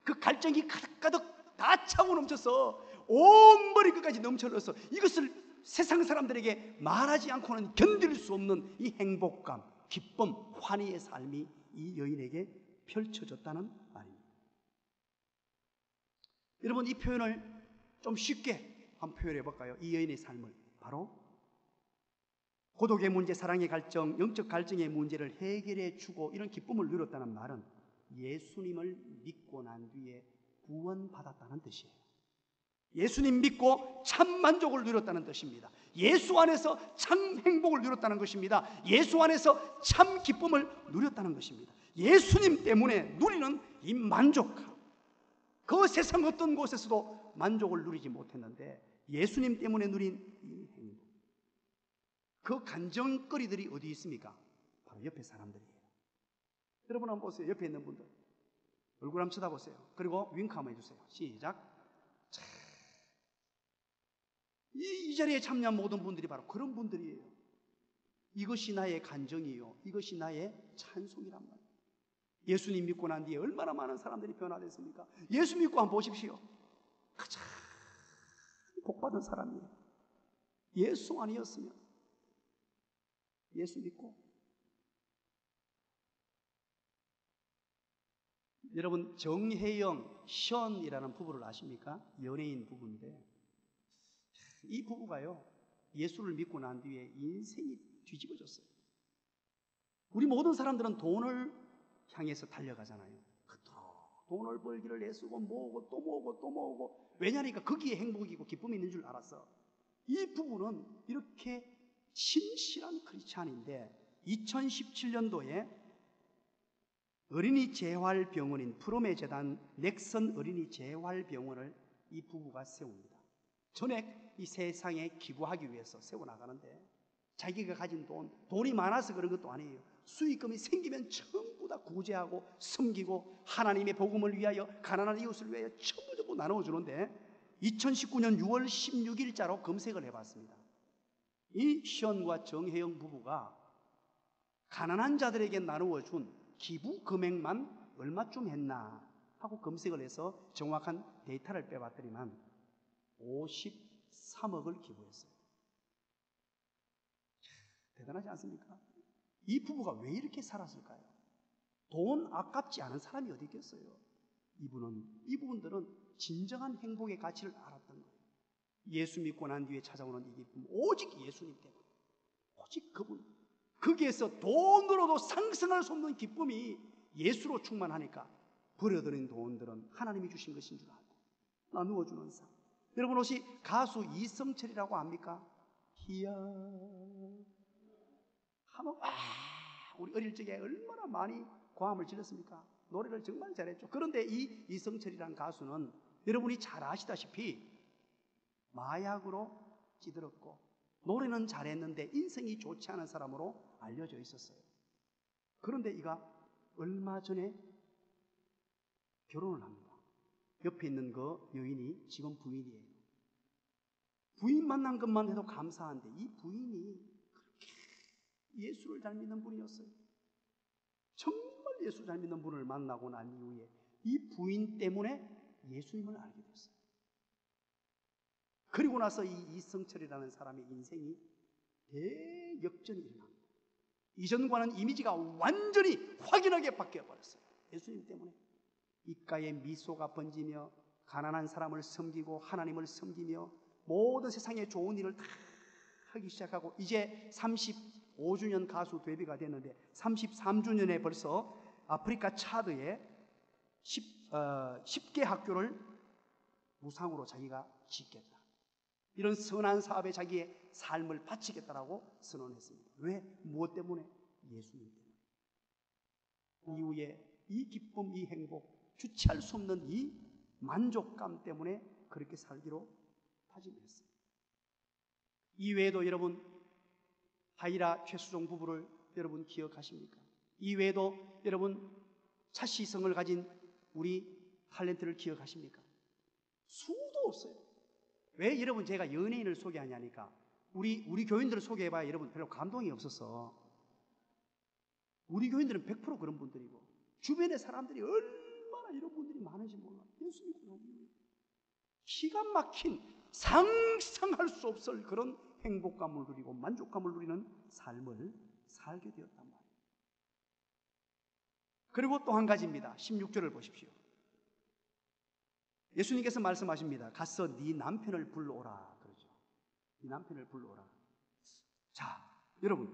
그 갈증이 가득가득 다 차고 넘쳐서 온 머리 끝까지 넘쳐 흘러서 이것을 세상 사람들에게 말하지 않고는 견딜 수 없는 이 행복감, 기쁨, 환희의 삶이 이 여인에게 펼쳐졌다는 말입니다. 여러분, 이 표현을 좀 쉽게 한번 표현해 볼까요? 이 여인의 삶을 바로 고독의 문제, 사랑의 갈증, 영적 갈증의 문제를 해결해 주고 이런 기쁨을 누렸다는 말은 예수님을 믿고 난 뒤에 구원받았다는 뜻이에요. 예수님 믿고 참 만족을 누렸다는 뜻입니다. 예수 안에서 참 행복을 누렸다는 것입니다. 예수 안에서 참 기쁨을 누렸다는 것입니다. 예수님 때문에 누리는 이 만족감, 그 세상 어떤 곳에서도 만족을 누리지 못했는데 예수님 때문에 누린 이 행복, 그 간정거리들이 어디 있습니까? 바로 옆에 사람들이에요. 여러분 한번 보세요. 옆에 있는 분들 얼굴 한번 쳐다보세요. 그리고 윙크 한번 해주세요. 시작. 이 자리에 참여한 모든 분들이 바로 그런 분들이에요. 이것이 나의 간정이요, 이것이 나의 찬송이란 말이에요. 예수님 믿고 난 뒤에 얼마나 많은 사람들이 변화됐습니까? 예수 믿고 한번 보십시오. 가장 복받은 사람이에요. 예수 아니었으면, 예수 믿고. 여러분, 정혜영, 션이라는 부부를 아십니까? 연예인 부부인데 이 부부가요, 예수를 믿고 난 뒤에 인생이 뒤집어졌어요. 우리 모든 사람들은 돈을 향해서 달려가잖아요. 돈을 벌기를 애쓰고 모으고 또 모으고 또 모으고, 왜냐니까 거기에 행복이고 기쁨이 있는 줄 알았어. 이 부부는 이렇게 신실한 크리스찬인데 2017년도에 어린이 재활병원인 프롬의 재단 넥선 어린이 재활병원을 이 부부가 세웁니다. 전액 이 세상에 기부하기 위해서 세워나가는데, 자기가 가진 돈이 많아서 그런 것도 아니에요. 수익금이 생기면 전부 다 구제하고 섬기고 하나님의 복음을 위하여, 가난한 이웃을 위하여 전부 나눠주는데 2019년 6월 16일자로 검색을 해봤습니다. 이 시연과 정혜영 부부가 가난한 자들에게 나누어준 기부 금액만 얼마쯤 했나 하고 검색을 해서 정확한 데이터를 빼봤더니만 53억을 기부했어요. 대단하지 않습니까? 이 부부가 왜 이렇게 살았을까요? 돈 아깝지 않은 사람이 어디 있겠어요? 이 부분들은 진정한 행복의 가치를 알았던 거예요. 예수 믿고 난 뒤에 찾아오는 이 기쁨, 오직 예수님 때문에, 오직 그분, 거기에서 돈으로도 상승할 수 없는 기쁨이 예수로 충만하니까 버려드린 돈들은 하나님이 주신 것인 줄 알고 나누어주는 삶. 여러분, 혹시 가수 이성철이라고 압니까? 희야 하면 우리 어릴 적에 얼마나 많이 고함을 질렀습니까? 노래를 정말 잘했죠. 그런데 이 이성철이라는 가수는 여러분이 잘 아시다시피 마약으로 찌들었고 노래는 잘했는데 인생이 좋지 않은 사람으로 알려져 있었어요. 그런데 이가 얼마 전에 결혼을 합니다. 옆에 있는 그 여인이 지금 부인이에요. 부인 만난 것만 해도 감사한데 이 부인이 그렇게 예수를 잘 믿는 분이었어요. 정말 예수 잘 믿는 분을 만나고 난 이후에 이 부인 때문에 예수님을 알게 됐어요. 그리고 나서 이 이성철이라는 사람의 인생이 대역전이 일어납니다. 이전과는 이미지가 완전히 확연하게 바뀌어버렸어요. 예수님 때문에. 입가에 미소가 번지며 가난한 사람을 섬기고 하나님을 섬기며 모든 세상의 좋은 일을 다 하기 시작하고, 이제 35주년 가수 데뷔가 됐는데 33주년에 벌써 아프리카 차드에 10개 학교를 무상으로 자기가 짓겠다, 이런 선한 사업에 자기의 삶을 바치겠다라고 선언했습니다. 왜? 무엇 때문에? 예수님 때문에. 이후에 이 기쁨, 이 행복, 주체할 수 없는 이 만족감 때문에 그렇게 살기로 다짐했어요. 이외에도 여러분, 하이라 최수종 부부를 여러분 기억하십니까? 이외에도 여러분, 차시성을 가진 우리 탤런트를 기억하십니까? 수도 없어요. 왜 여러분 제가 연예인을 소개하냐니까, 우리 교인들을 소개해봐야 여러분 별로 감동이 없었어. 우리 교인들은 100% 그런 분들이고, 주변의 사람들이 얼마나 이런 분들이 많은지 몰라. 예수 믿고 나면 기가 막힌, 상상할 수 없을 그런 행복감을 누리고 만족감을 누리는 삶을 살게 되었단 말이에요. 그리고 또 한 가지입니다. 16절을 보십시오. 예수님께서 말씀하십니다. 가서 네 남편을 불러오라 그러죠. 네 남편을 불러오라. 자, 여러분,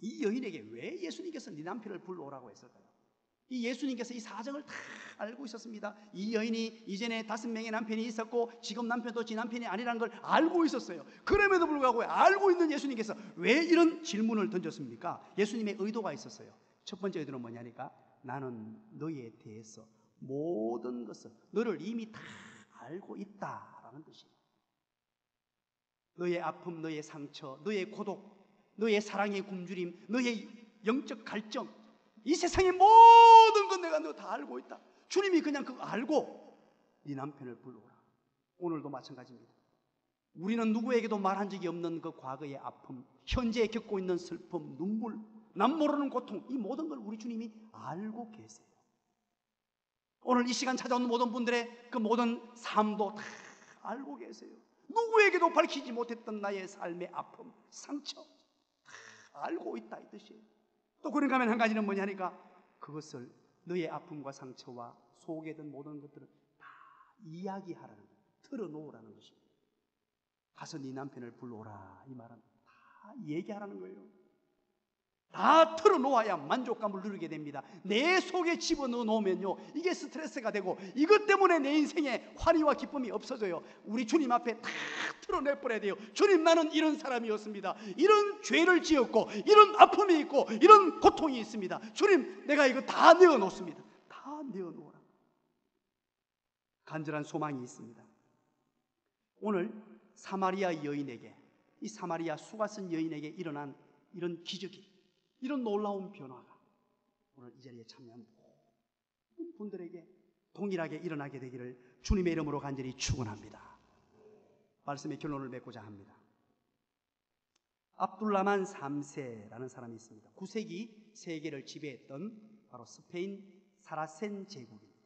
이 여인에게 왜 예수님께서 네 남편을 불러오라고 했을까요? 이 예수님께서 이 사정을 다 알고 있었습니다. 이 여인이 이전에 5명의 남편이 있었고 지금 남편도 지 남편이 아니라는 걸 알고 있었어요. 그럼에도 불구하고 알고 있는 예수님께서 왜 이런 질문을 던졌습니까? 예수님의 의도가 있었어요. 첫 번째 의도는 뭐냐니까, 나는 너에 대해서 모든 것을, 너를 이미 다 알고 있다라는 뜻이에요. 너의 아픔, 너의 상처, 너의 고독, 너의 사랑의 굶주림, 너의 영적 갈증, 이 세상의 모든 건 내가 너 다 알고 있다. 주님이 그냥 그거 알고 네 남편을 불러오라. 오늘도 마찬가지입니다. 우리는 누구에게도 말한 적이 없는 그 과거의 아픔, 현재 겪고 있는 슬픔, 눈물, 남 모르는 고통, 이 모든 걸 우리 주님이 알고 계세요. 오늘 이 시간 찾아온 모든 분들의 그 모든 삶도 다 알고 계세요. 누구에게도 밝히지 못했던 나의 삶의 아픔, 상처 다 알고 있다 이 뜻이에요. 또 그런가 하면 한 가지는 뭐냐니까, 그것을, 너의 아픔과 상처와 속에 든 모든 것들을 다 이야기하라는 거예요. 털어놓으라는 것입니다. 가서 네 남편을 불러오라, 이 말은 다 얘기하라는 거예요. 다 털어놓아야 만족감을 누리게 됩니다. 내 속에 집어넣어 놓으면요, 이게 스트레스가 되고 이것 때문에 내 인생에 환희와 기쁨이 없어져요. 우리 주님 앞에 다 털어내버려야 돼요. 주님, 나는 이런 사람이었습니다. 이런 죄를 지었고 이런 아픔이 있고 이런 고통이 있습니다. 주님, 내가 이거 다 내어놓습니다. 다 내어놓으라. 간절한 소망이 있습니다. 오늘 사마리아 여인에게, 이 사마리아 수가 쓴 여인에게 일어난 이런 기적이, 이런 놀라운 변화가 오늘 이 자리에 참여한 모든 분들에게 동일하게 일어나게 되기를 주님의 이름으로 간절히 축원합니다. 말씀의 결론을 맺고자 합니다. 압둘라만 3세라는 사람이 있습니다. 9세기 세계를 지배했던 바로 스페인 사라센 제국입니다.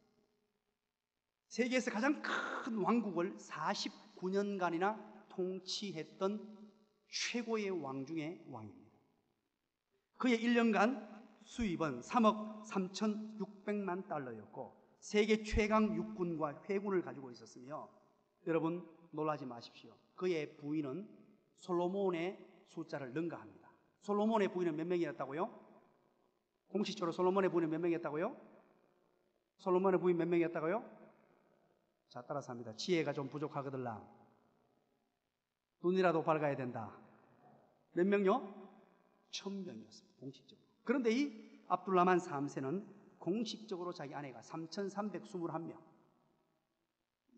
세계에서 가장 큰 왕국을 49년간이나 통치했던 최고의 왕 중의 왕입니다. 그의 1년간 수입은 3억 3,600만 달러였고 세계 최강 육군과 회군을 가지고 있었으며, 여러분 놀라지 마십시오. 그의 부인은 솔로몬의 숫자를 능가합니다. 솔로몬의 부인은 몇 명이었다고요? 공식적으로 솔로몬의 부인은 몇 명이었다고요? 솔로몬의 부인 몇 명이었다고요? 자, 따라서 합니다. 지혜가 좀 부족하거들라. 눈이라도 밝아야 된다. 몇 명요? 1000명이었습니다. 공식적으로. 그런데 이 압둘라만 3세는 공식적으로 자기 아내가 3,321명,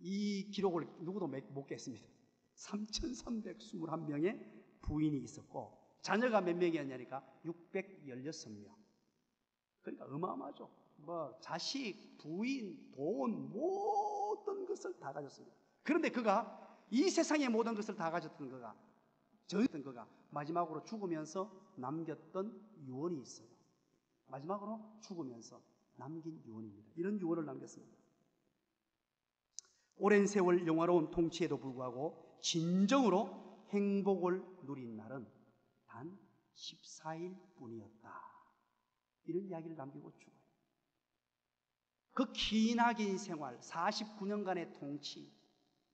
이 기록을 누구도 못 깼습니다. 3,321명의 부인이 있었고 자녀가 몇 명이었냐니까 616명. 그러니까 어마어마하죠. 뭐 자식, 부인, 돈, 모든 것을 다 가졌습니다. 그런데 그가 이 세상의 모든 것을 다 가졌던 그가, 저였던 그가 마지막으로 죽으면서 남겼던 유언이 있어요. 마지막으로 죽으면서 남긴 유언입니다. 이런 유언을 남겼습니다. 오랜 세월 영화로운 통치에도 불구하고 진정으로 행복을 누린 날은 단 14일 뿐이었다. 이런 이야기를 남기고 죽어요. 그 기나긴 생활, 49년간의 통치,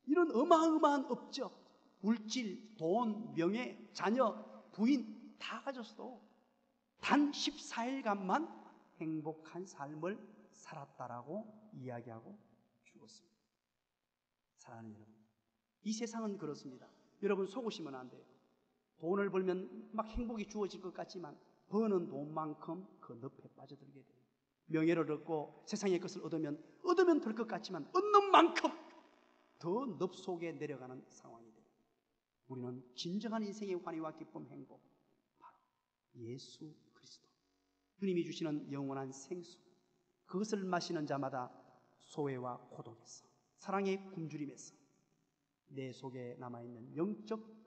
이런 어마어마한 업적, 물질, 돈, 명예, 자녀, 부인 다 가졌어도 단 14일간만 행복한 삶을 살았다라고 이야기하고 죽었습니다. 사랑하는 여러분, 이 세상은 그렇습니다. 여러분 속으시면 안 돼요. 돈을 벌면 막 행복이 주어질 것 같지만 버는 돈만큼 그 늪에 빠져들게 돼요. 명예를 얻고 세상의 것을 얻으면 될 것 같지만 얻는 만큼 더 늪 속에 내려가는 상황이 돼요. 우리는 진정한 인생의 환희와 기쁨, 행복, 바로 예수 그리스도, 주님이 주시는 영원한 생수, 그것을 마시는 자마다 소외와 고독에서, 사랑의 굶주림에서 내 속에 남아있는 영적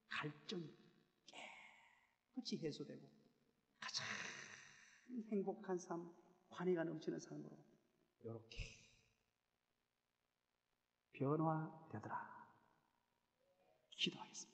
갈증이 깨끗이 해소되고 가장 행복한 삶, 환희가 넘치는 삶으로 이렇게 변화되더라. 기도하겠습니다.